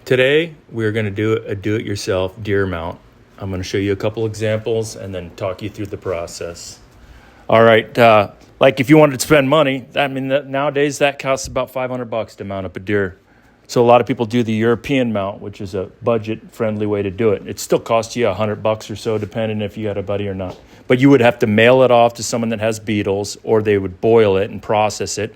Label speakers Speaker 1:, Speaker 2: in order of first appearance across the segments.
Speaker 1: Today, we're going to do a do-it-yourself deer mount. I'm going to show you a couple examples and then talk you through the process. All right, like if you wanted to spend money, nowadays that costs about $500 to mount up a deer. So a lot of people do the European mount, which is a budget-friendly way to do it. It still costs you $100 or so, depending if you got a buddy or not. But you would have to mail it off to someone that has beetles, or they would boil it and process it,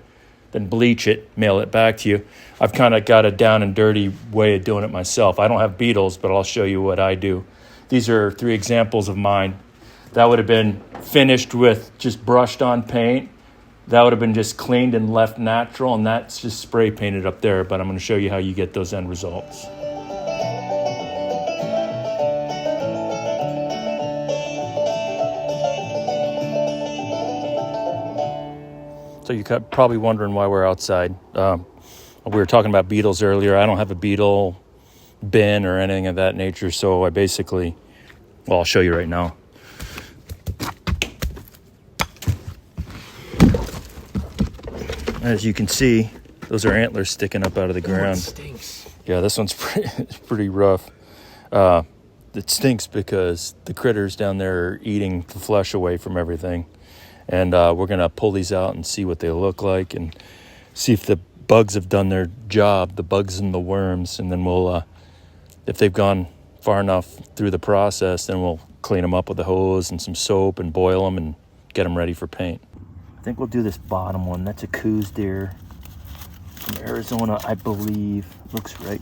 Speaker 1: then bleach it, mail it back to you. I've kind of got a down and dirty way of doing it myself. I don't have beetles, but I'll show you what I do. These are 3 examples of mine. That would have been finished with just brushed on paint. That would have been just cleaned and left natural, and that's just spray painted up there, but I'm going to show you how you get those end results. So you're probably wondering why we're outside. We were talking about beetles earlier. I don't have a beetle bin or anything of that nature, so I basically, I'll show you right now. As you can see, those are antlers sticking up out of the ground.
Speaker 2: It stinks.
Speaker 1: Yeah, this one's pretty rough. It stinks because the critters down there are eating the flesh away from everything. And we're going to pull these out and see what they look like and see if the bugs have done their job, the bugs and the worms. And then we'll, if they've gone far enough through the process, then we'll clean them up with a hose and some soap and boil them and get them ready for paint. I think we'll do this bottom one. That's a Coues deer from Arizona, I believe. Looks right.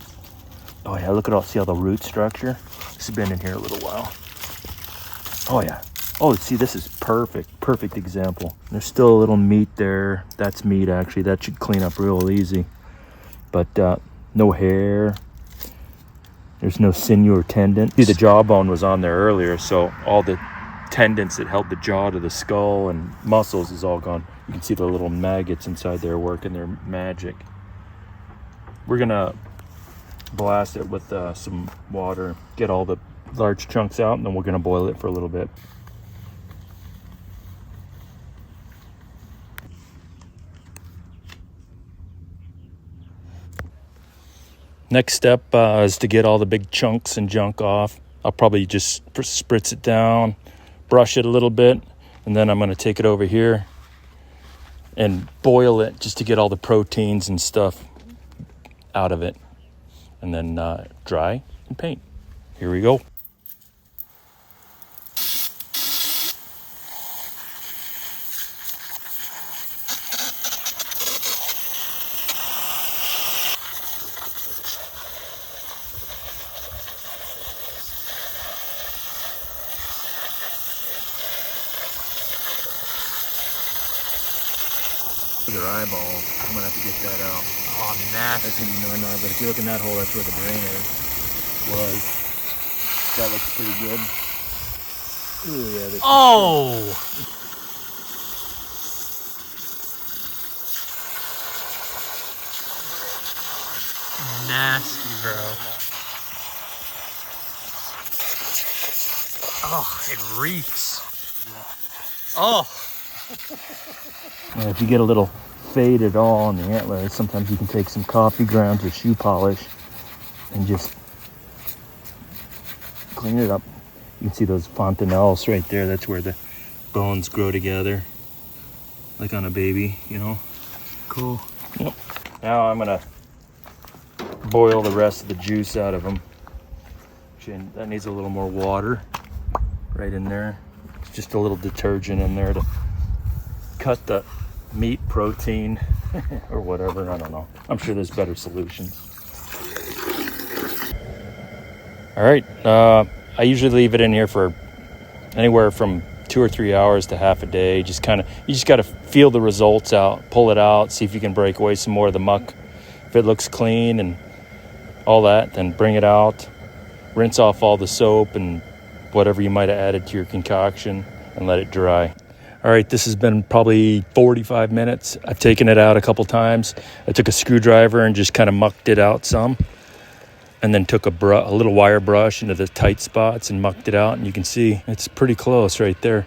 Speaker 1: Oh yeah, look at all, see all the root structure? This has been in here a little while. Oh yeah. Oh, see, this is perfect example. There's still a little meat there. That's meat, actually. That should clean up real easy. But no hair. There's no sinew or tendon. See, the jawbone was on there earlier, so all the tendons that held the jaw to the skull and muscles is all gone. You can see the little maggots inside there working their magic. We're going to blast it with some water, get all the large chunks out, and then we're going to boil it for a little bit. Next step is to get all the big chunks and junk off. I'll probably just spritz it down, brush it a little bit, and then I'm going to take it over here and boil it just to get all the proteins and stuff out of it. And then dry and paint. Here we go. Your eyeball, I'm gonna have to get that out.
Speaker 2: Oh, nasty.
Speaker 1: That's gonna be no, but if you look in that hole, that's where the brain was. That looks pretty good. Ooh, yeah.
Speaker 2: Oh! Nasty, bro. Oh, it reeks. Oh.
Speaker 1: Now, if you get a little fade at all on the antlers, sometimes you can take some coffee grounds or shoe polish and just clean it up. You can see those fontanelles right there. That's where the bones grow together, like on a baby, you know.
Speaker 2: Cool.
Speaker 1: Yep. Now I'm gonna boil the rest of the juice out of them. That needs a little more water right in there. Just a little detergent in there to cut the meat protein or whatever. I don't know. I'm sure there's better solutions. All right. I usually leave it in here for anywhere from 2 or 3 hours to half a day. You just got to feel the results out, pull it out, see if you can break away some more of the muck. If it looks clean and all that, then bring it out, rinse off all the soap and whatever you might have added to your concoction and let it dry. All right, this has been probably 45 minutes. I've taken it out a couple times. I took a screwdriver and just kind of mucked it out some, and then took a little wire brush into the tight spots and mucked it out, and you can see it's pretty close right there.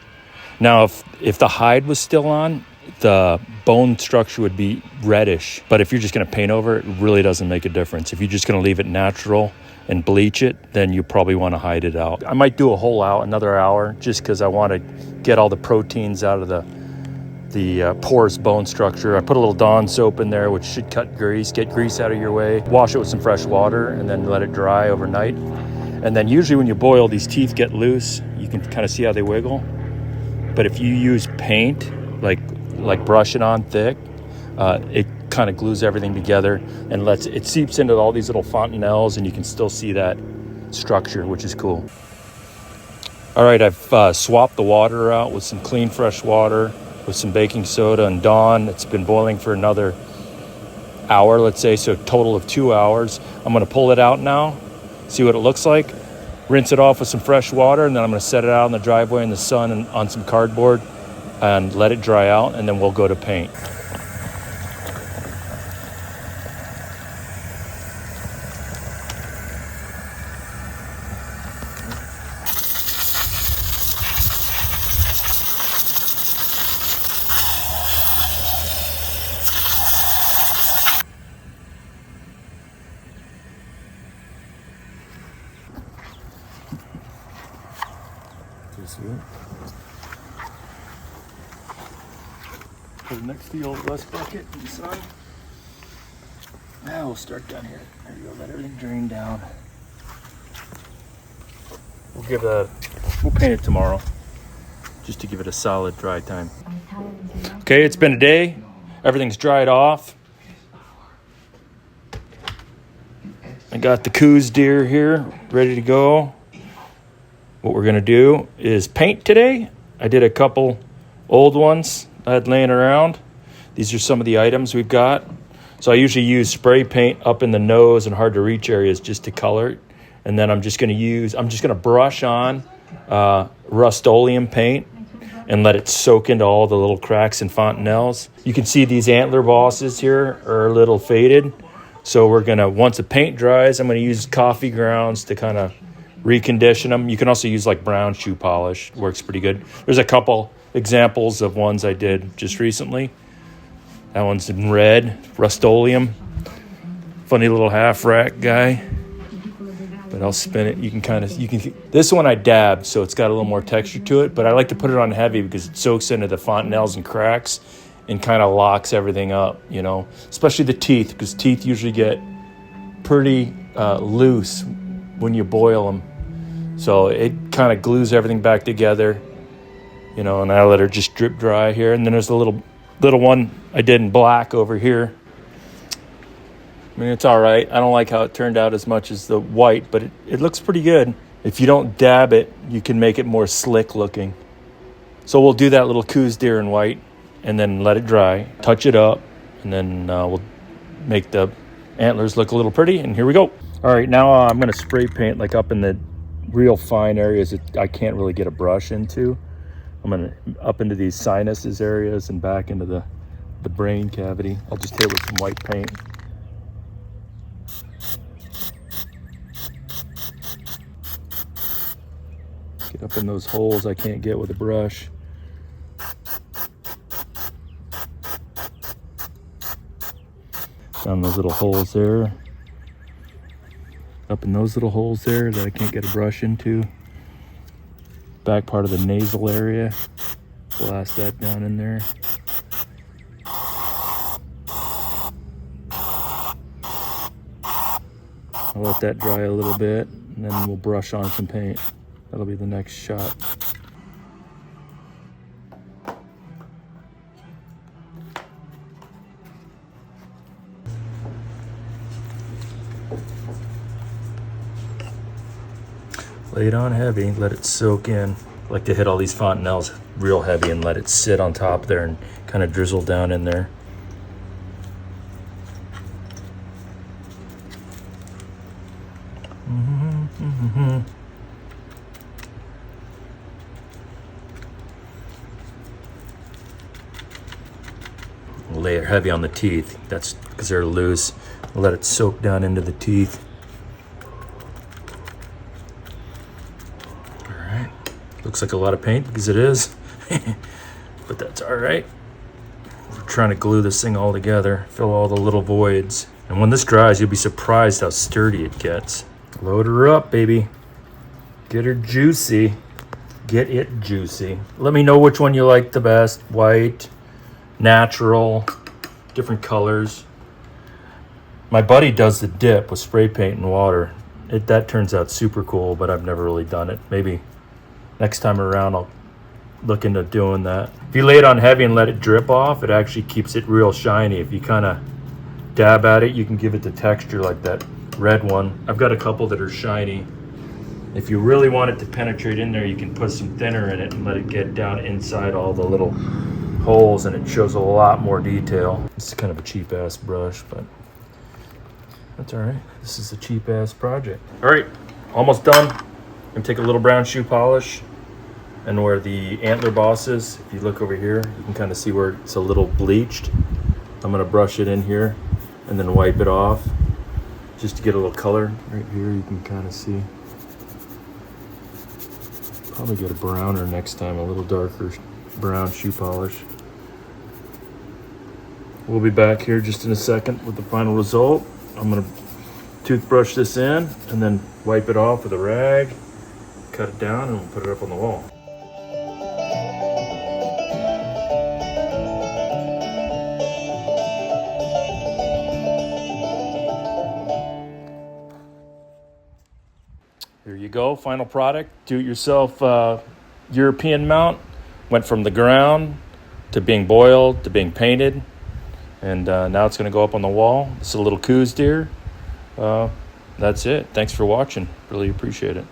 Speaker 1: Now, if the hide was still on, the bone structure would be reddish. But if you're just going to paint over it, it really doesn't make a difference. If you're just going to leave it natural and bleach it, then you probably want to hide it out. I might do a whole another hour, just because I want to get all the proteins out of the porous bone structure. I put a little Dawn soap in there, which should cut grease, get grease out of your way. Wash it with some fresh water and then let it dry overnight. And then usually when you boil, these teeth get loose. You can kind of see how they wiggle. But if you use paint, like brush it on thick, it kind of glues everything together and it seeps into all these little fontanelles, and you can still see that structure, which is cool. All right, I've swapped the water out with some clean, fresh water, with some baking soda and Dawn. It's been boiling for another hour, let's say, so a total of 2 hours. I'm going to pull it out now, see what it looks like, rinse it off with some fresh water, and then I'm going to set it out in the driveway in the sun and on some cardboard and let it dry out, and then we'll go to paint. Put it next to the old rust bucket in the sun. Now we'll start down here. There you go, let everything drain down. We'll paint it tomorrow, just to give it a solid dry time. Okay, it's been a day. Everything's dried off. I got the coos deer here, ready to go. What we're gonna do is paint today. I did a couple old ones I had laying around. These are some of the items we've got. So I usually use spray paint up in the nose and hard to reach areas just to color it. And then I'm just gonna brush on Rust-Oleum paint and let it soak into all the little cracks and fontanelles. You can see these antler bosses here are a little faded. So once the paint dries, I'm gonna use coffee grounds to kind of recondition them. You can also use like brown shoe polish. Works pretty good. There's a couple examples of ones I did just recently. That one's in red, Rust-Oleum. Funny little half rack guy. But I'll spin it. This one I dabbed, so it's got a little more texture to it, but I like to put it on heavy because it soaks into the fontanelles and cracks and kind of locks everything up, especially the teeth, because teeth usually get pretty loose when you boil them. So it kind of glues everything back together, and I let her just drip dry here. And then there's a little one I did in black over here. I mean, it's all right. I don't like how it turned out as much as the white, but it looks pretty good. If you don't dab it, you can make it more slick looking. So we'll do that little coos deer in white and then let it dry, touch it up, and then we'll make the antlers look a little pretty, and here we go. All right, now I'm going to spray paint like up in the real fine areas that I can't really get a brush into. I'm going to up into these sinuses areas and back into the brain cavity. I'll just hit it with some white paint. Get up in those holes I can't get with a brush. Down those little holes there. Up in those little holes there that I can't get a brush into. Back part of the nasal area. Blast that down in there. I'll let that dry a little bit, and then we'll brush on some paint. That'll be the next shot. Lay it on heavy, let it soak in. I like to hit all these fontanelles real heavy and let it sit on top there and kind of drizzle down in there. Lay it heavy on the teeth. That's because they're loose. Let it soak down into the teeth. All right. Looks like a lot of paint because it is, but that's all right. We're trying to glue this thing all together, fill all the little voids. And when this dries, you'll be surprised how sturdy it gets. Load her up, baby. Get her juicy. Get it juicy. Let me know which one you like the best. White, natural, different colors. My buddy does the dip with spray paint and water. That turns out super cool, but I've never really done it. Maybe next time around I'll look into doing that. If you lay it on heavy and let it drip off, it actually keeps it real shiny. If you kind of dab at it, you can give it the texture like that red one. I've got a couple that are shiny. If you really want it to penetrate in there, you can put some thinner in it and let it get down inside all the little holes, and it shows a lot more detail. It's kind of a cheap ass brush, but that's all right. This is a cheap ass project. All right, almost done. I'm gonna take a little brown shoe polish, and where the antler boss is, if you look over here, you can kind of see where it's a little bleached. I'm gonna brush it in here and then wipe it off just to get a little color. Right here you can kind of see. Probably get a browner next time, a little darker brown shoe polish. We'll be back here just in a second with the final result. I'm gonna toothbrush this in and then wipe it off with a rag, cut it down, and we'll put it up on the wall. Here you go, final product. Do-it-yourself European mount. Went from the ground to being boiled to being painted. And now it's going to go up on the wall. It's a little coos deer. That's it. Thanks for watching. Really appreciate it.